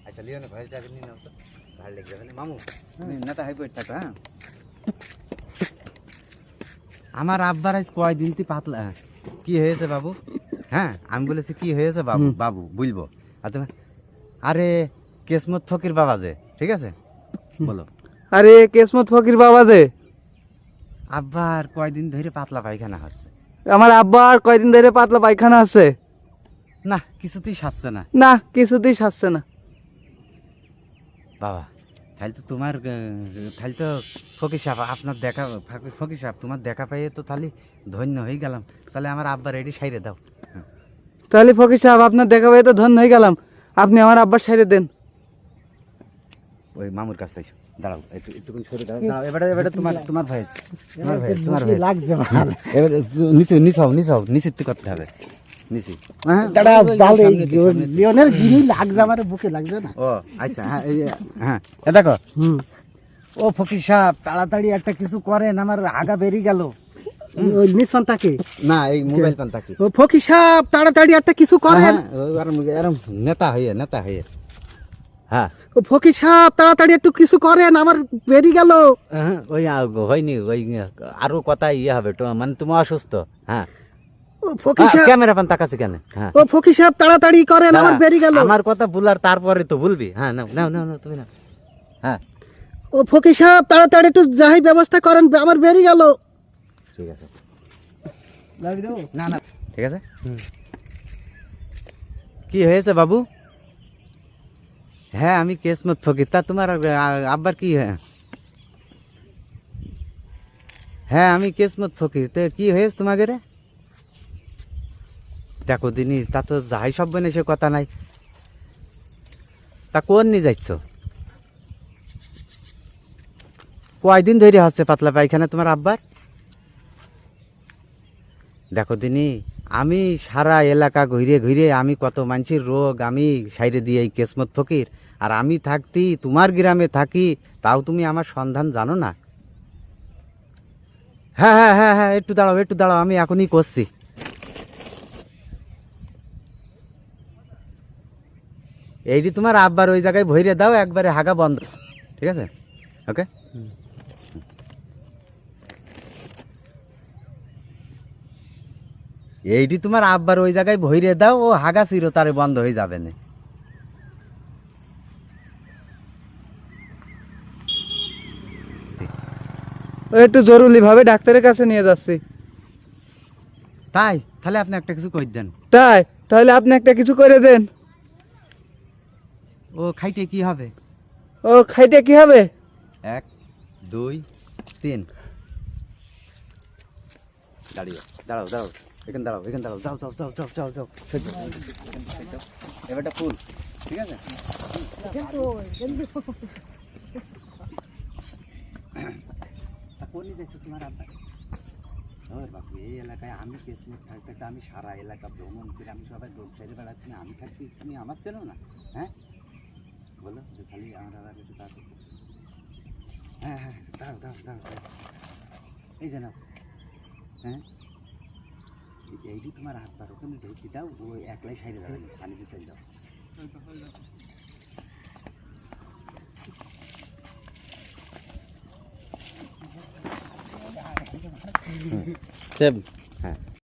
আচ্ছা লিও না ভয়েস ডাকে নিয়ে নাও তো ভালো লেগে যাবে না মামু নেতা হাই পয়েন্ট থাকো হ্যাঁ আমার আব্বার আজ কয়দিন তুই পাতলা কি হয়েছে বাবু হ্যাঁ আমি বলেছি কি হয়েছে বাবু বাবু বুঝবো আচ্ছা আরে কেসমত ফকির বাবা যে ঠিক আছে বলো আরে কেসমত ফকির বাবা যে আব্বার কয়দিন ধরে পাতলা পায়খানা হচ্ছে আমার আব্বার কয়দিন ধরে পাতলা পায়খানা আছে না কিছুতেই সারছে না না কিছুতেই সারছে না বাবা তাহলে তো তোমার তাহলে তো ফকির সাহেব আপনার দেখা ফকির সাহেব তোমার দেখা পাইয়ে তো তাহলে ধন্য হয়ে গেলাম তাহলে আমার আব্বার এটি সাইরে দাও তাহলে ফকির সাহেব আপনার দেখা পেয়ে তো ধন্য হয়ে গেলাম আপনি আমার আব্বার সাইরে দেন ওই মামুর কাছে এসো দাঁড়াও একটুখানি সরে দাঁড়াও এবারে এবারে তোমার ভাই তোমার ভাই লাগছে এবারে নিচে করতে হবে নিচে দাঁড়া জাল লিওনের গিরি লাগছে আমার বুকে লাগছে না ও আচ্ছা হ্যাঁ হ্যাঁ এ দেখো ও ফকির সাহেব তাড়াতাড়ি একটা কিছু করেন আমার আগা বেরিয়ে গেল ওই নিসপান তাকে না এই মোবাইল পান তাকে ও ফকির সাহেব তাড়াতাড়ি একটা কিছু করেন এরম নেতা হয়ে হ্যাঁ ও ফকির সাহেব তাড়াতাড়ি একটু কিছু করেন আমার বেরিয়ে গেল ওই হয়নি ওই আরো কথা ইয়ে হবে তো মানে তুমি অসুস্থ হ্যাঁ ও ফকির সাহেব ক্যামেরা পান তাকাছে কেন হ্যাঁ ও ফকির সাহেব তাড়াতাড়ি করেন আমার বেরিয়ে গেল আমার কথা বলার তারপরে তো বলবি হ্যাঁ নাও নাও নাও নাও তুমি না হ্যাঁ ও ফকির সাহেব তাড়াতাড়ি একটু যাই ব্যবস্থা করেন আমার বেরিয়ে গেল ঠিক আছে না না ঠিক আছে কি হয়েছে বাবু হ্যাঁ আমি কেসমত ফকির তা তোমার আব্বার কি হ্যাঁ আমি কেসমত ফকির তো কি হয়েছে তোমাকে রে দেখো দিনই তা তো যাই সব বনে সে কথা নাই তা কোন নিয়ে যাচ্ছ কয়দিন ধরে হচ্ছে পাতলা পায়খানা তোমার আব্বার দেখো দিনি আমি সারা এলাকা ঘুরে ঘুরে আমি কত মানুষের রোগ আমি সাইডে দিয়ে এই কেসমত ফকির আর আমি থাকতি তোমার গ্রামে থাকি তাও তুমি আমার সন্ধান জানো না হ্যাঁ হ্যাঁ হ্যাঁ হ্যাঁ একটু দাঁড়াও আমি এখনই করছি এইটি তোমার আব্বার ওই জায়গায় ভইরে দাও একবারে হাগা বন্ধ ঠিক আছে ওকে এইটি তোমার আব্বার ওই জায়গায় ভইরে দাও ও হাগা চিরতরে বন্ধ হয়ে যাবে না একটু জরুরি ভাবে ডাক্তারের কাছে নিয়ে যাচ্ছি তাই তাহলে আপনি একটা কিছু কই দেন তাই তাহলে আপনি একটা কিছু করে দেন ও খাইতে কি হবে ও খাইতে কি হবে 1 2 3 দাঁড়াও এখানে দাঁড়াও যাও এবারটা ফুল ঠিক আছে কোন যাচ্ছ তোমার আব্বা ওর বাপু এই এলাকায় আমি কেসমত থাকতে আমি সারা এলাকা ভ্রমণ করে আমি সবাই রোগ সাইডে বেড়াচ্ছি না আমি থাকছি তুমি আমার চেনো না হ্যাঁ বলো যে খালি আমার আবার একটু তাড়াতাড়ি হ্যাঁ দাঁড়াও এই যে নাও হ্যাঁ এইটি তোমার হাত পার ওখানে ঢেকে দাও ও একলাই সাইডে দাঁড়াবে পানিতে চলে দাও হ্যাঁ